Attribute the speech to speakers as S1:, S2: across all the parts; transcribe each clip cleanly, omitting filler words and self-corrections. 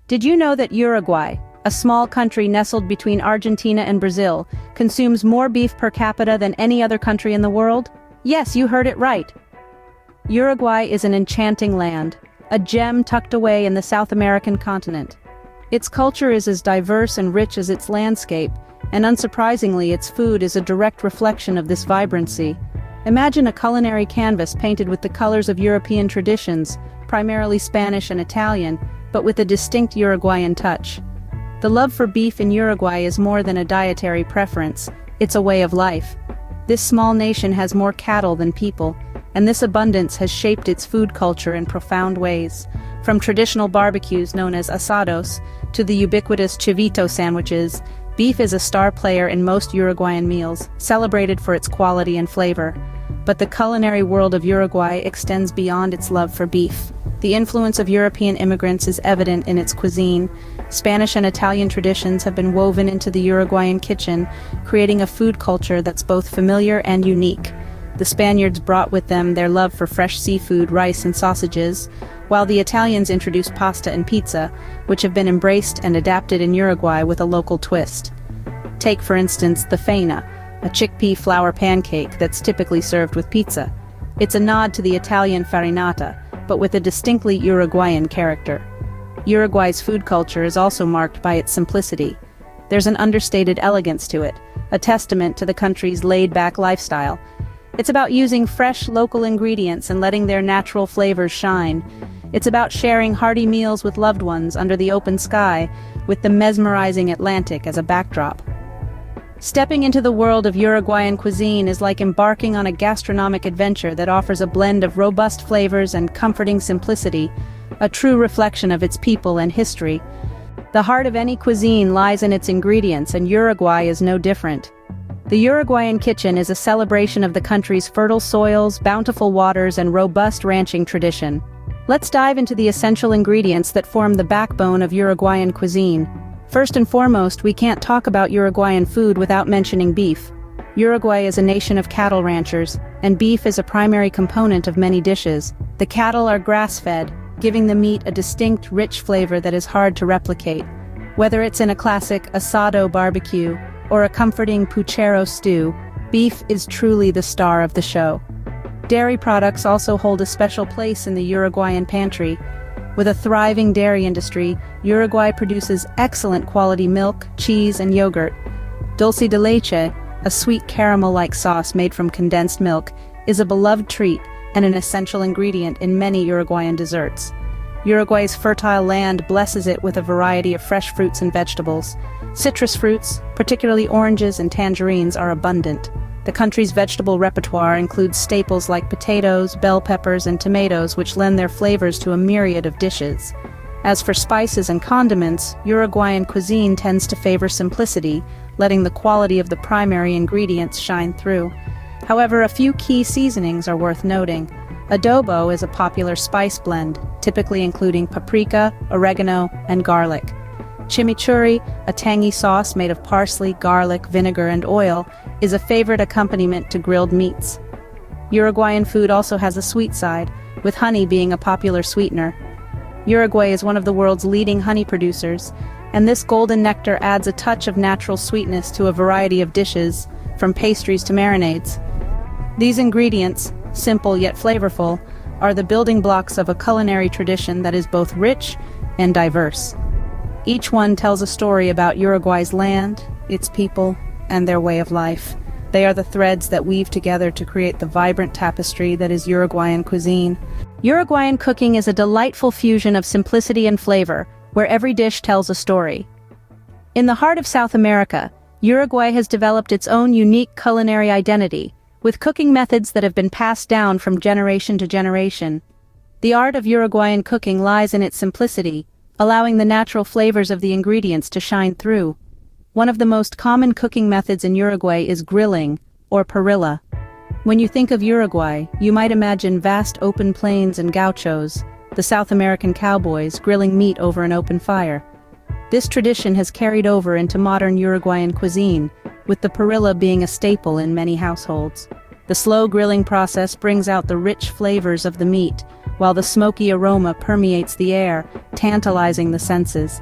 S1: Did you know that Uruguay, a small country nestled between Argentina and Brazil, consumes more beef per capita than any other country in the world? Yes, you heard it right. Uruguay is an enchanting land, a gem tucked away in the South American continent. Its culture is as diverse and rich as its landscape, and unsurprisingly, its food is a direct reflection of this vibrancy. Imagine a culinary canvas painted with the colors of European traditions, primarily Spanish and Italian, but with a distinct Uruguayan touch. The love for beef in Uruguay is more than a dietary preference, it's a way of life. This small nation has more cattle than people, and this abundance has shaped its food culture in profound ways. From traditional barbecues known as asados, to the ubiquitous chivito sandwiches, beef is a star player in most Uruguayan meals, celebrated for its quality and flavor. But the culinary world of Uruguay extends beyond its love for beef. The influence of European immigrants is evident in its cuisine. Spanish and Italian traditions have been woven into the Uruguayan kitchen, creating a food culture that's both familiar and unique. The Spaniards brought with them their love for fresh seafood, rice, and sausages, while the Italians introduced pasta and pizza, which have been embraced and adapted in Uruguay with a local twist. Take, for instance, the faina, a chickpea flour pancake that's typically served with pizza. It's a nod to the Italian farinata, but with a distinctly Uruguayan character. Uruguay's food culture is also marked by its simplicity. There's an understated elegance to it, a testament to the country's laid-back lifestyle. It's about using fresh, local ingredients and letting their natural flavors shine. It's about sharing hearty meals with loved ones under the open sky, with the mesmerizing Atlantic as a backdrop. Stepping into the world of Uruguayan cuisine is like embarking on a gastronomic adventure that offers a blend of robust flavors and comforting simplicity, a true reflection of its people and history. The heart of any cuisine lies in its ingredients, and Uruguay is no different. The Uruguayan kitchen is a celebration of the country's fertile soils, bountiful waters, and robust ranching tradition. Let's dive into the essential ingredients that form the backbone of Uruguayan cuisine. First and foremost, we can't talk about Uruguayan food without mentioning beef. Uruguay is a nation of cattle ranchers, and beef is a primary component of many dishes. The cattle are grass-fed, giving the meat a distinct, rich flavor that is hard to replicate. Whether it's in a classic asado barbecue or a comforting puchero stew, beef is truly the star of the show. Dairy products also hold a special place in the Uruguayan pantry. With a thriving dairy industry, Uruguay produces excellent quality milk, cheese, and yogurt. Dulce de leche, a sweet caramel-like sauce made from condensed milk, is a beloved treat and an essential ingredient in many Uruguayan desserts. Uruguay's fertile land blesses it with a variety of fresh fruits and vegetables. Citrus fruits, particularly oranges and tangerines, are abundant. The country's vegetable repertoire includes staples like potatoes, bell peppers, and tomatoes, which lend their flavors to a myriad of dishes. As for spices and condiments, Uruguayan cuisine tends to favor simplicity, letting the quality of the primary ingredients shine through. However, a few key seasonings are worth noting. Adobo is a popular spice blend, typically including paprika, oregano, and garlic. Chimichurri, a tangy sauce made of parsley, garlic, vinegar, and oil, is a favorite accompaniment to grilled meats. Uruguayan food also has a sweet side, with honey being a popular sweetener. Uruguay is one of the world's leading honey producers, and this golden nectar adds a touch of natural sweetness to a variety of dishes, from pastries to marinades. These ingredients, simple yet flavorful, are the building blocks of a culinary tradition that is both rich and diverse. Each one tells a story about Uruguay's land, its people, and their way of life. They are the threads that weave together to create the vibrant tapestry that is Uruguayan cuisine. Uruguayan cooking is a delightful fusion of simplicity and flavor, where every dish tells a story. In the heart of South America, Uruguay has developed its own unique culinary identity, with cooking methods that have been passed down from generation to generation. The art of Uruguayan cooking lies in its simplicity, allowing the natural flavors of the ingredients to shine through. One of the most common cooking methods in Uruguay is grilling, or parrilla. When you think of Uruguay, you might imagine vast open plains and gauchos, the South American cowboys, grilling meat over an open fire. This tradition has carried over into modern Uruguayan cuisine, with the parrilla being a staple in many households. The slow grilling process brings out the rich flavors of the meat, while the smoky aroma permeates the air, tantalizing the senses.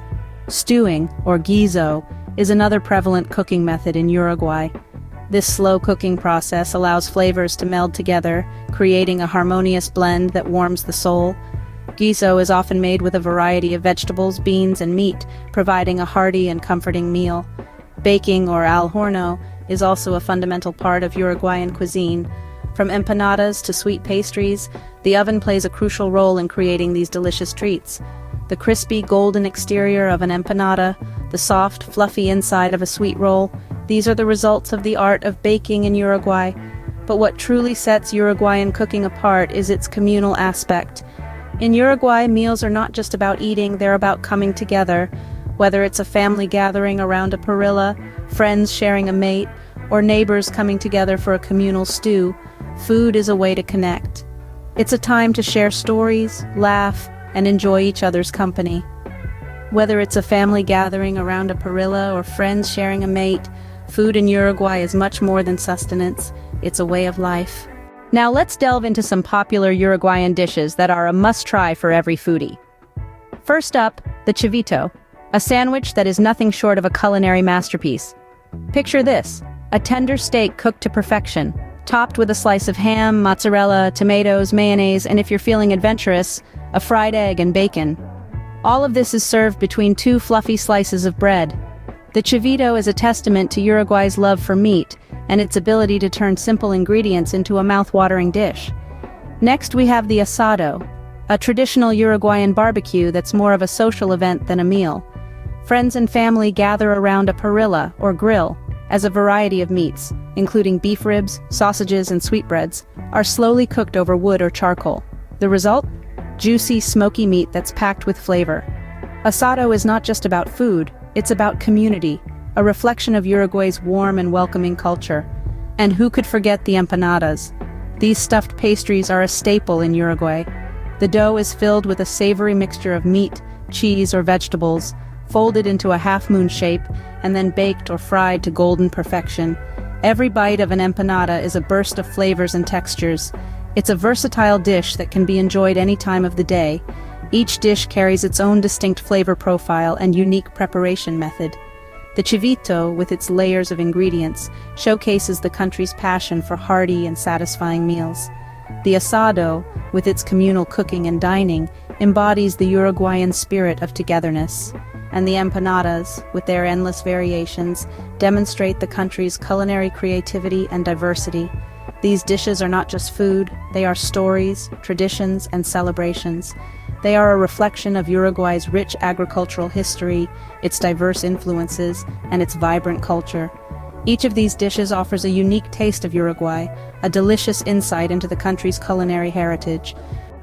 S1: Stewing, or guiso, is another prevalent cooking method in Uruguay. This slow cooking process allows flavors to meld together, creating a harmonious blend that warms the soul. Guiso is often made with a variety of vegetables, beans, and meat, providing a hearty and comforting meal. Baking, or al horno, is also a fundamental part of Uruguayan cuisine. From empanadas to sweet pastries, the oven plays a crucial role in creating these delicious treats. The crispy, golden exterior of an empanada, the soft, fluffy inside of a sweet roll, these are the results of the art of baking in Uruguay. But what truly sets Uruguayan cooking apart is its communal aspect. In Uruguay, meals are not just about eating, they're about coming together. Whether it's a family gathering around a parrilla, friends sharing a mate, or neighbors coming together for a communal stew, food is a way to connect. It's a time to share stories, laugh, and enjoy each other's company. Whether it's a family gathering around a parrilla or friends sharing a mate, food in Uruguay is much more than sustenance, it's a way of life. Now let's delve into some popular Uruguayan dishes that are a must-try for every foodie. First up, the chivito, a sandwich that is nothing short of a culinary masterpiece. Picture this, a tender steak cooked to perfection, topped with a slice of ham, mozzarella, tomatoes, mayonnaise, and if you're feeling adventurous, a fried egg and bacon. All of this is served between two fluffy slices of bread. The chivito is a testament to Uruguay's love for meat and its ability to turn simple ingredients into a mouth-watering dish. Next we have the asado, a traditional Uruguayan barbecue that's more of a social event than a meal. Friends and family gather around a parrilla, or grill, as a variety of meats, including beef ribs, sausages, and sweetbreads, are slowly cooked over wood or charcoal. The result? Juicy, smoky meat that's packed with flavor. Asado is not just about food, it's about community, a reflection of Uruguay's warm and welcoming culture. And who could forget the empanadas? These stuffed pastries are a staple in Uruguay. The dough is filled with a savory mixture of meat, cheese, or vegetables, folded into a half-moon shape, and then baked or fried to golden perfection. Every bite of an empanada is a burst of flavors and textures. It's a versatile dish that can be enjoyed any time of the day. Each dish carries its own distinct flavor profile and unique preparation method. The chivito, with its layers of ingredients, showcases the country's passion for hearty and satisfying meals. The asado, with its communal cooking and dining, embodies the Uruguayan spirit of togetherness. And the empanadas, with their endless variations, demonstrate the country's culinary creativity and diversity. These dishes are not just food, they are stories, traditions, and celebrations. They are a reflection of Uruguay's rich agricultural history, its diverse influences, and its vibrant culture. Each of these dishes offers a unique taste of Uruguay, a delicious insight into the country's culinary heritage.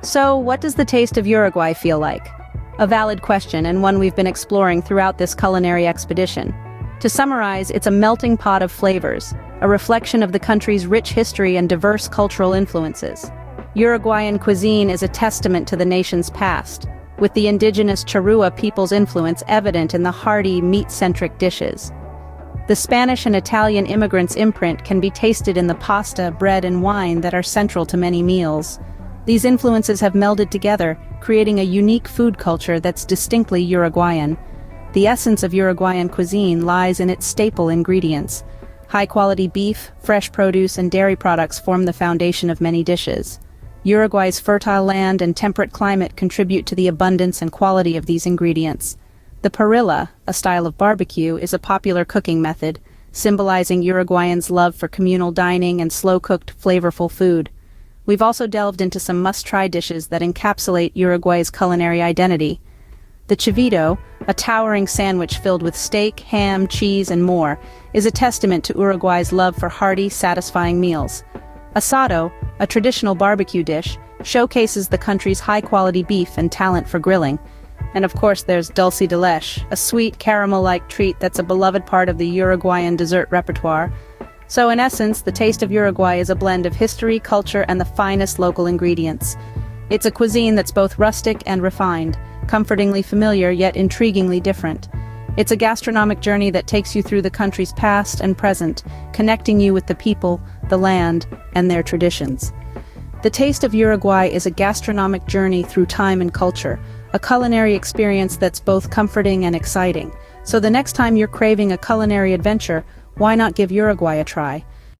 S1: So, what does the taste of Uruguay feel like? A valid question, and one we've been exploring throughout this culinary expedition. To summarize, it's a melting pot of flavors, a reflection of the country's rich history and diverse cultural influences. Uruguayan cuisine is a testament to the nation's past, with the indigenous Charrúa people's influence evident in the hearty, meat-centric dishes. The Spanish and Italian immigrants' imprint can be tasted in the pasta, bread, and wine that are central to many meals. These influences have melded together, creating a unique food culture that's distinctly Uruguayan. The essence of Uruguayan cuisine lies in its staple ingredients. High-quality beef, fresh produce, and dairy products form the foundation of many dishes. Uruguay's fertile land and temperate climate contribute to the abundance and quality of these ingredients. The parrilla, a style of barbecue, is a popular cooking method, symbolizing Uruguayans' love for communal dining and slow-cooked, flavorful food. We've also delved into some must-try dishes that encapsulate Uruguay's culinary identity. The chivito, a towering sandwich filled with steak, ham, cheese, and more, is a testament to Uruguay's love for hearty, satisfying meals. Asado, a traditional barbecue dish, showcases the country's high-quality beef and talent for grilling. And of course there's dulce de leche, a sweet caramel-like treat that's a beloved part of the Uruguayan dessert repertoire. So in essence, the taste of Uruguay is a blend of history, culture, and the finest local ingredients. It's a cuisine that's both rustic and refined, comfortingly familiar yet intriguingly different. It's a gastronomic journey that takes you through the country's past and present, connecting you with the people, the land, and their traditions. The taste of Uruguay is a gastronomic journey through time and culture, a culinary experience that's both comforting and exciting. So the next time you're craving a culinary adventure, why not give Uruguay a try?